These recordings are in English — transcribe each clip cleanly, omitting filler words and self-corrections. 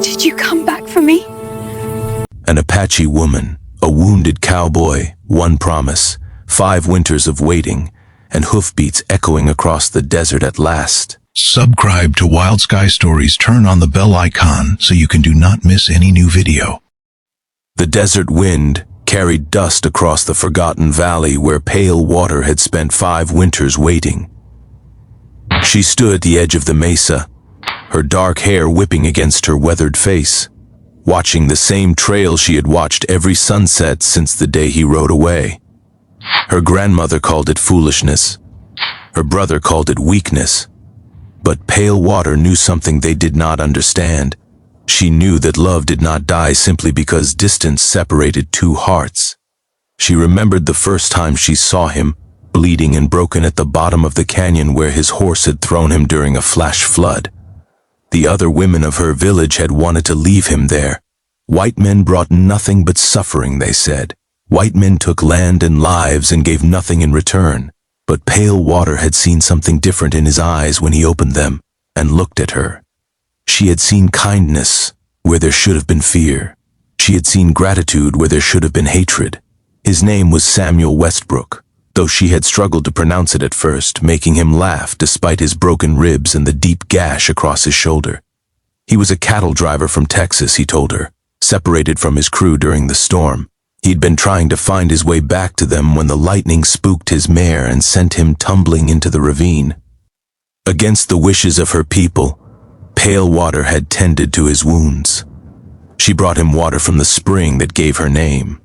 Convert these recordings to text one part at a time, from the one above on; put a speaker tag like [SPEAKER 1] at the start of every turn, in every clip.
[SPEAKER 1] Did you come back for me?
[SPEAKER 2] An Apache woman, a wounded cowboy, one promise, 5 winters of waiting, and hoofbeats echoing across the desert at last.
[SPEAKER 3] Subscribe to Wild Sky Stories. Turn on the bell icon so you can do not miss any new video.
[SPEAKER 2] The desert wind carried dust across the forgotten valley where pale water had spent 5 winters waiting. She stood at the edge of the mesa, her dark hair whipping against her weathered face, watching the same trail she had watched every sunset since the day he rode away. Her grandmother called it foolishness. Her brother called it weakness. But Pale Water knew something they did not understand. She knew that love did not die simply because distance separated 2 hearts. She remembered the first time she saw him, bleeding and broken at the bottom of the canyon where his horse had thrown him during a flash flood. The other women of her village had wanted to leave him there. White men brought nothing but suffering, they said. White men took land and lives and gave nothing in return. But Pale Water had seen something different in his eyes when he opened them and looked at her. She had seen kindness where there should have been fear. She had seen gratitude where there should have been hatred. His name was Samuel Westbrook, though she had struggled to pronounce it at first, making him laugh despite his broken ribs and the deep gash across his shoulder. He was a cattle driver from Texas, he told her, separated from his crew during the storm. He'd been trying to find his way back to them when the lightning spooked his mare and sent him tumbling into the ravine. Against the wishes of her people, Pale Water had tended to his wounds. She brought him water from the spring that gave her name.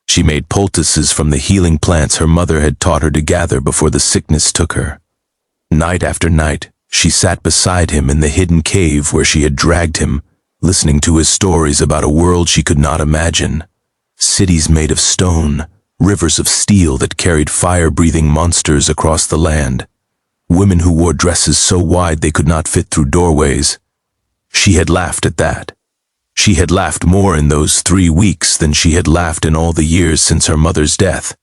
[SPEAKER 2] She made poultices from the healing plants her mother had taught her to gather before the sickness took her. Night after night, she sat beside him in the hidden cave where she had dragged him, listening to his stories about a world she could not imagine. Cities made of stone, rivers of steel that carried fire-breathing monsters across the land. Women who wore dresses so wide they could not fit through doorways. She had laughed at that. She had laughed more in those 3 weeks than she had laughed in all the years since her mother's death.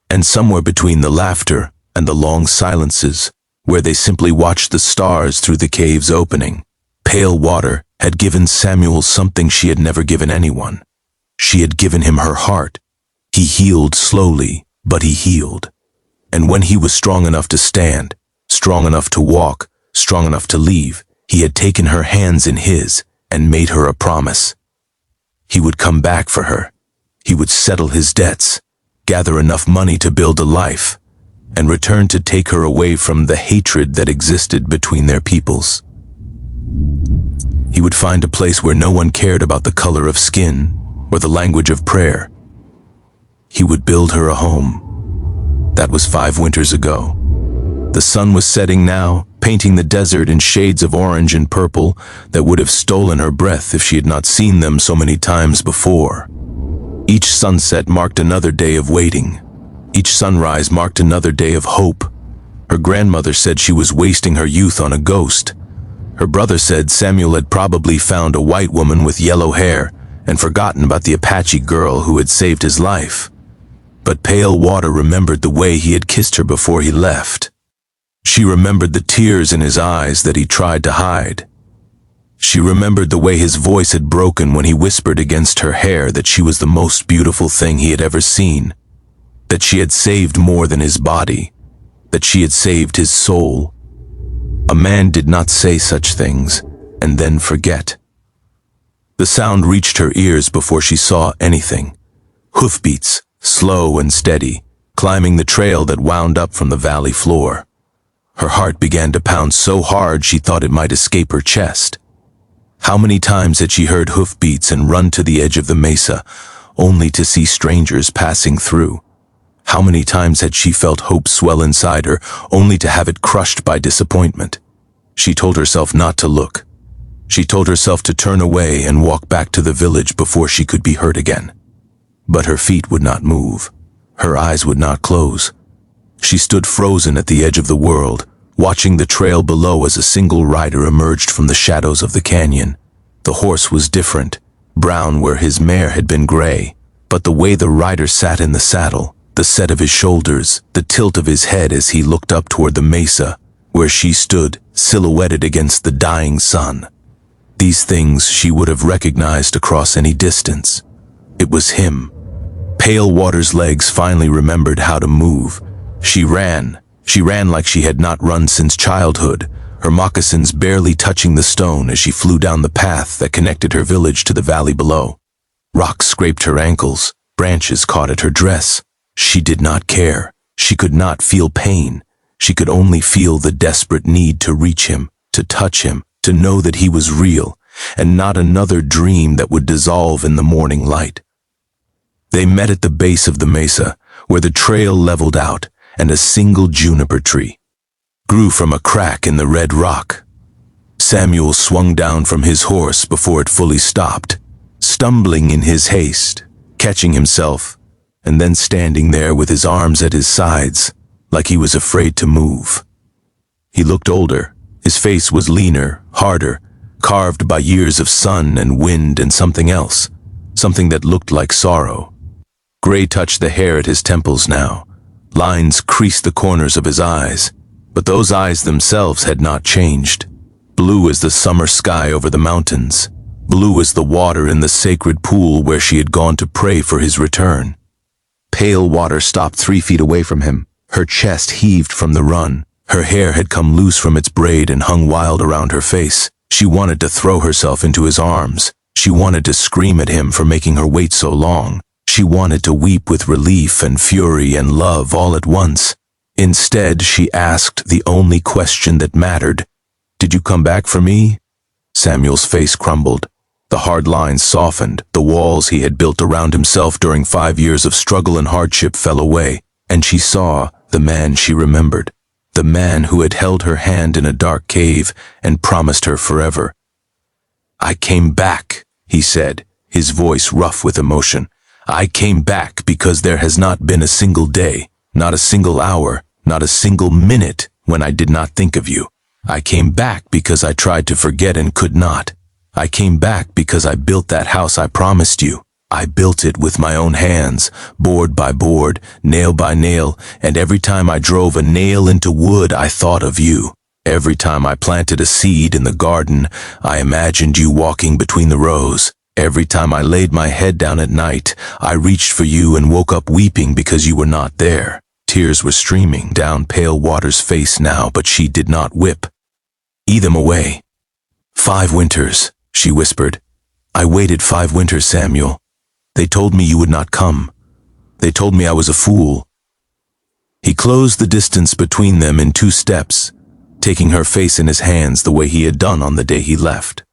[SPEAKER 2] And somewhere between the laughter and the long silences, where they simply watched the stars through the cave's opening, Pale Water had given Samuel something she had never given anyone. She had given him her heart. He healed slowly, but he healed. And when he was strong enough to stand, strong enough to walk, strong enough to leave, he had taken her hands in his and made her a promise. He would come back for her. He would settle his debts, gather enough money to build a life, and return to take her away from the hatred that existed between their peoples. He would find a place where no one cared about the color of skin or the language of prayer. He would build her a home. That was 5 winters ago. The sun was setting now, painting the desert in shades of orange and purple that would have stolen her breath if she had not seen them so many times before. Each sunset marked another day of waiting. Each sunrise marked another day of hope. Her grandmother said she was wasting her youth on a ghost. Her brother said Samuel had probably found a white woman with yellow hair and forgotten about the Apache girl who had saved his life. But Pale Water remembered the way he had kissed her before he left. She remembered the tears in his eyes that he tried to hide. She remembered the way his voice had broken when he whispered against her hair that she was the most beautiful thing he had ever seen, that she had saved more than his body, that she had saved his soul. A man did not say such things and then forget. The sound reached her ears before she saw anything. Hoofbeats, slow and steady, climbing the trail that wound up from the valley floor. Her heart began to pound so hard she thought it might escape her chest. How many times had she heard hoofbeats and run to the edge of the mesa, only to see strangers passing through? How many times had she felt hope swell inside her, only to have it crushed by disappointment? She told herself not to look. She told herself to turn away and walk back to the village before she could be hurt again. But her feet would not move. Her eyes would not close. She stood frozen at the edge of the world, watching the trail below as a single rider emerged from the shadows of the canyon. The horse was different, brown where his mare had been gray, but the way the rider sat in the saddle, the set of his shoulders, the tilt of his head as he looked up toward the mesa, where she stood, silhouetted against the dying sun. These things she would have recognized across any distance. It was him. Pale Water's legs finally remembered how to move. She ran. She ran like she had not run since childhood, her moccasins barely touching the stone as she flew down the path that connected her village to the valley below. Rocks scraped her ankles, branches caught at her dress. She did not care. She could not feel pain. She could only feel the desperate need to reach him, to touch him, to know that he was real, and not another dream that would dissolve in the morning light. They met at the base of the mesa, where the trail leveled out, and a single juniper tree grew from a crack in the red rock. Samuel swung down from his horse before it fully stopped, stumbling in his haste, catching himself, and then standing there with his arms at his sides, like he was afraid to move. He looked older. His face was leaner, harder, carved by years of sun and wind and something else, something that looked like sorrow. Gray touched the hair at his temples now. Lines creased the corners of his eyes, but those eyes themselves had not changed. Blue as the summer sky over the mountains, blue as the water in the sacred pool where she had gone to pray for his return. Pale Water stopped 3 feet away from him. Her chest heaved from the run. Her hair had come loose from its braid and hung wild around her face. She wanted to throw herself into his arms. She wanted to scream at him for making her wait so long. She wanted to weep with relief and fury and love all at once. Instead, she asked the only question that mattered. "Did you come back for me?" Samuel's face crumbled. The hard lines softened. The walls he had built around himself during 5 years of struggle and hardship fell away, and she saw the man she remembered, the man who had held her hand in a dark cave and promised her forever. "I came back," he said, his voice rough with emotion. "I came back because there has not been a single day, not a single hour, not a single minute when I did not think of you. I came back because I tried to forget and could not. I came back because I built that house I promised you. I built it with my own hands, board by board, nail by nail, and every time I drove a nail into wood, I thought of you. Every time I planted a seed in the garden, I imagined you walking between the rows. Every time I laid my head down at night, I reached for you and woke up weeping because you were not there." Tears were streaming down Pale Water's face now, but she did not whip. "Eat them away." "5 winters," she whispered. "I waited 5 winters, Samuel. They told me you would not come. They told me I was a fool." He closed the distance between them in 2 steps, taking her face in his hands the way he had done on the day he left.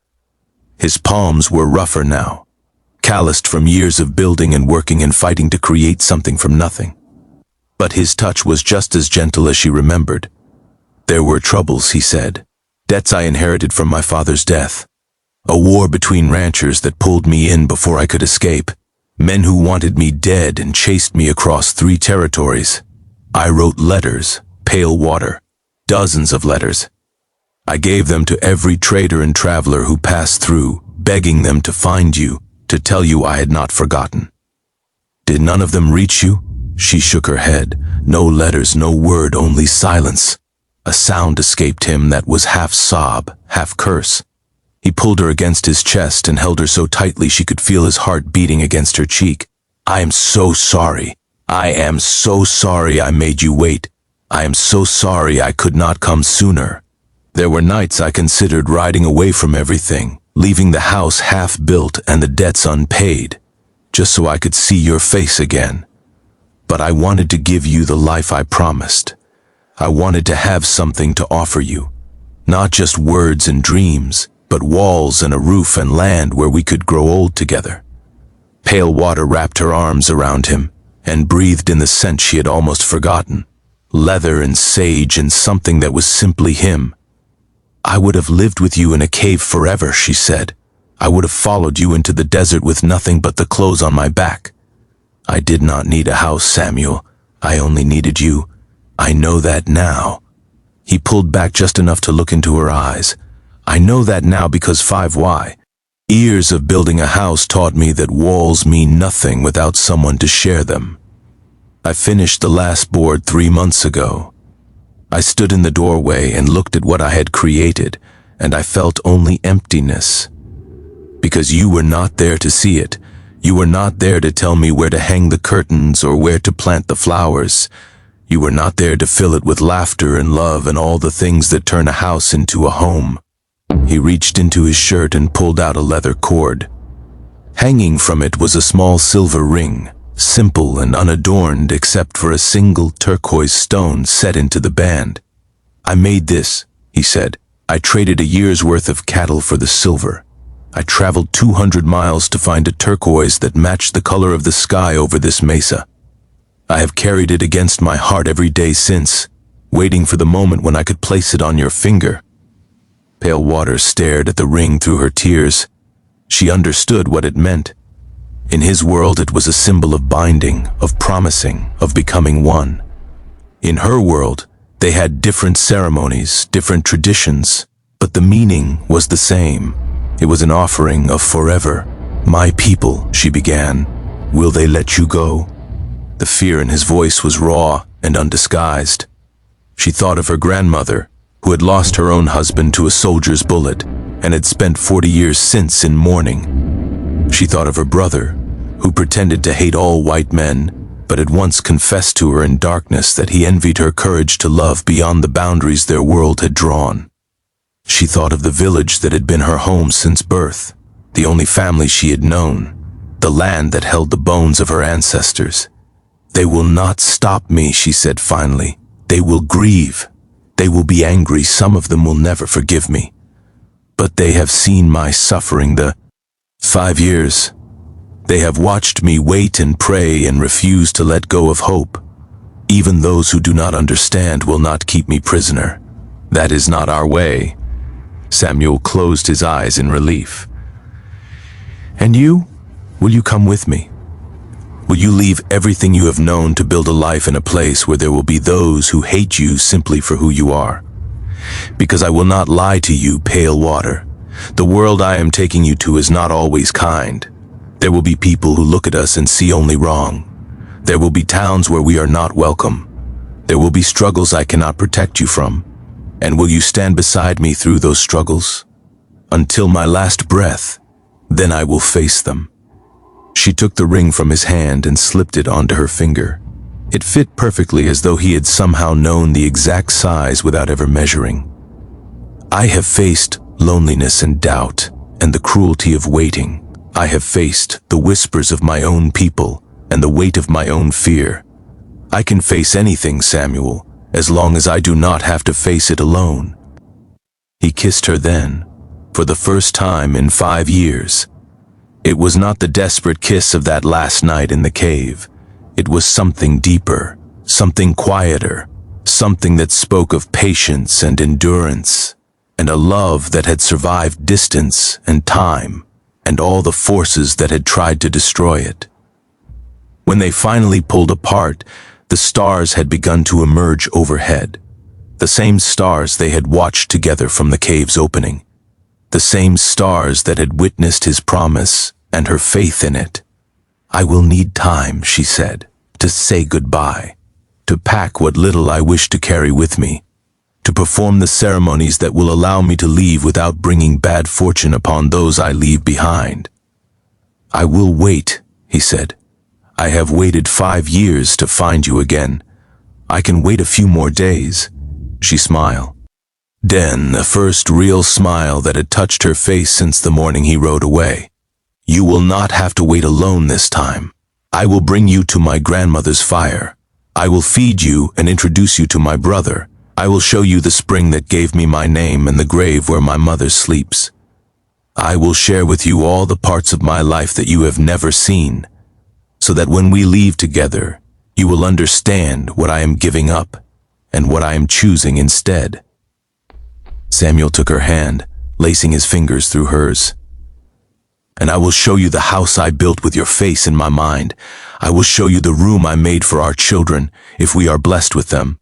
[SPEAKER 2] His palms were rougher now, calloused from years of building and working and fighting to create something from nothing. But his touch was just as gentle as she remembered. "There were troubles," he said. "Debts I inherited from my father's death. A war between ranchers that pulled me in before I could escape. Men who wanted me dead and chased me across 3 territories. I wrote letters, Pale Water, dozens of letters. I gave them to every trader and traveler who passed through, begging them to find you, to tell you I had not forgotten. Did none of them reach you?" She shook her head. No letters, no word, only silence. A sound escaped him that was half sob, half curse. He pulled her against his chest and held her so tightly she could feel his heart beating against her cheek. "I am so sorry. I am so sorry I made you wait. I am so sorry I could not come sooner. There were nights I considered riding away from everything, leaving the house half built and the debts unpaid, just so I could see your face again. But I wanted to give you the life I promised. I wanted to have something to offer you. Not just words and dreams, but walls and a roof and land where we could grow old together." Pale Water wrapped her arms around him and breathed in the scent she had almost forgotten. Leather and sage and something that was simply him. "I would have lived with you in a cave forever," she said. "I would have followed you into the desert with nothing but the clothes on my back. I did not need a house, Samuel. I only needed you. I know that now." He pulled back just enough to look into her eyes. "I know that now because 5 years of building a house taught me that walls mean nothing without someone to share them. I finished the last board 3 months ago. I stood in the doorway and looked at what I had created, and I felt only emptiness, because you were not there to see it. You were not there to tell me where to hang the curtains or where to plant the flowers. You were not there to fill it with laughter and love and all the things that turn a house into a home. He reached into his shirt and pulled out a leather cord. Hanging from it was a small silver ring, simple and unadorned except for a single turquoise stone set into the band. "I made this," he said. "I traded a year's worth of cattle for the silver. I traveled 200 miles to find a turquoise that matched the color of the sky over this mesa. I have carried it against my heart every day since, waiting for the moment when I could place it on your finger." Pale Water stared at the ring through her tears. She understood what it meant. In his world it was a symbol of binding, of promising, of becoming one. In her world, they had different ceremonies, different traditions, but the meaning was the same. It was an offering of forever. "My people," she began, "will they let you go?" The fear in his voice was raw and undisguised. She thought of her grandmother, who had lost her own husband to a soldier's bullet and had spent 40 years since in mourning. She thought of her brother, who pretended to hate all white men, but had once confessed to her in darkness that he envied her courage to love beyond the boundaries their world had drawn. She thought of the village that had been her home since birth, the only family she had known, the land that held the bones of her ancestors. "They will not stop me," she said finally. "They will grieve. They will be angry. Some of them will never forgive me. But they have seen my suffering the 5 years. They have watched me wait and pray and refuse to let go of hope. Even those who do not understand will not keep me prisoner. That is not our way." Samuel closed his eyes in relief. "And you? Will you come with me? Will you leave everything you have known to build a life in a place where there will be those who hate you simply for who you are? Because I will not lie to you, Pale Water. The world I am taking you to is not always kind. There will be people who look at us and see only wrong. There will be towns where we are not welcome. There will be struggles I cannot protect you from. And will you stand beside me through those struggles? Until my last breath, then I will face them." She took the ring from his hand and slipped it onto her finger. It fit perfectly, as though he had somehow known the exact size without ever measuring. "I have faced loneliness and doubt and the cruelty of waiting. I have faced the whispers of my own people and the weight of my own fear. I can face anything, Samuel, as long as I do not have to face it alone." He kissed her then, for the first time in 5 years. It was not the desperate kiss of that last night in the cave. It was something deeper, something quieter, something that spoke of patience and endurance, and a love that had survived distance and time, and all the forces that had tried to destroy it. When they finally pulled apart, the stars had begun to emerge overhead. The same stars they had watched together from the cave's opening. The same stars that had witnessed his promise and her faith in it. "I will need time," she said, "to say goodbye, to pack what little I wish to carry with me, to perform the ceremonies that will allow me to leave without bringing bad fortune upon those I leave behind." "I will wait," he said. "I have waited 5 years to find you again. I can wait a few more days." She smiled. Then, the first real smile that had touched her face since the morning he rode away. "You will not have to wait alone this time. I will bring you to my grandmother's fire. I will feed you and introduce you to my brother. I will show you the spring that gave me my name and the grave where my mother sleeps. I will share with you all the parts of my life that you have never seen, so that when we leave together, you will understand what I am giving up and what I am choosing instead." Samuel took her hand, lacing his fingers through hers. "And I will show you the house I built with your face in my mind. I will show you the room I made for our children, if we are blessed with them.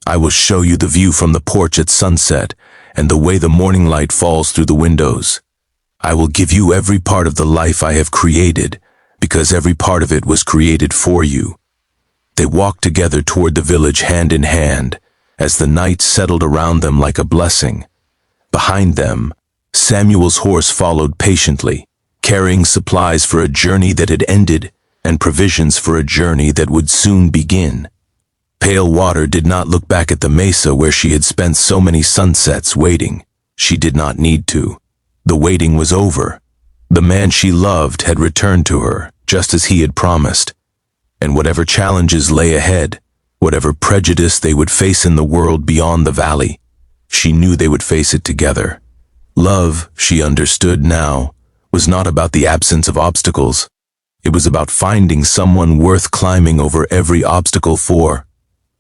[SPEAKER 2] I will show you the view from the porch at sunset and the way the morning light falls through the windows. I will give you every part of the life I have created, because every part of it was created for you." They walked together toward the village hand in hand, as the night settled around them like a blessing. Behind them, Samuel's horse followed patiently, carrying supplies for a journey that had ended and provisions for a journey that would soon begin. Pale Water did not look back at the mesa where she had spent so many sunsets waiting. She did not need to. The waiting was over. The man she loved had returned to her, just as he had promised. And whatever challenges lay ahead, whatever prejudice they would face in the world beyond the valley, she knew they would face it together. Love, she understood now, was not about the absence of obstacles. It was about finding someone worth climbing over every obstacle for.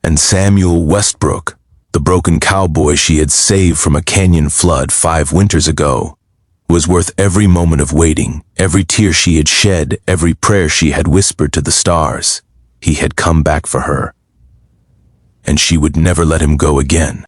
[SPEAKER 2] And Samuel Westbrook, the broken cowboy she had saved from a canyon flood 5 winters ago, was worth every moment of waiting, every tear she had shed, every prayer she had whispered to the stars. He had come back for her, and she would never let him go again.